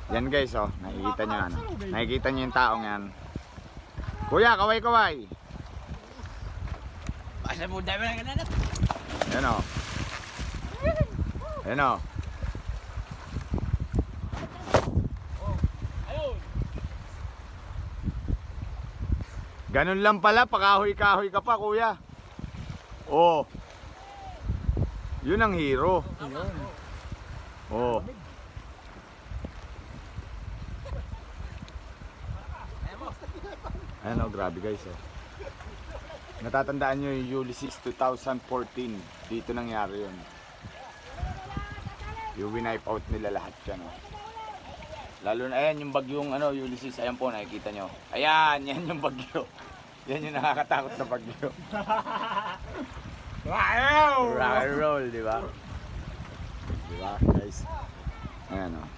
Yan guys, oh. Nakikita nyo ano. Nakikita nyo yung taong yan. Kuya, kaway-kaway. Basta mo dami na gananat. Yan o. Yan o. Ganun lang pala, pakahoy-kahoy ka pa kuya. Oh. Yun ang hero. Oh. Ayan o, grabe guys oh. Natatandaan nyo yung Ulysses 2014. Dito nangyari yun. Yung winipe out nila lahat yan oh. Lalo na ayan yung bagyong ano, Ulysses. Ayan po, nakikita nyo. Ayan, yan yung bagyo. Yan yung nakakatakot na bagyo. Rock and roll, di ba? Di ba guys? Ayan o.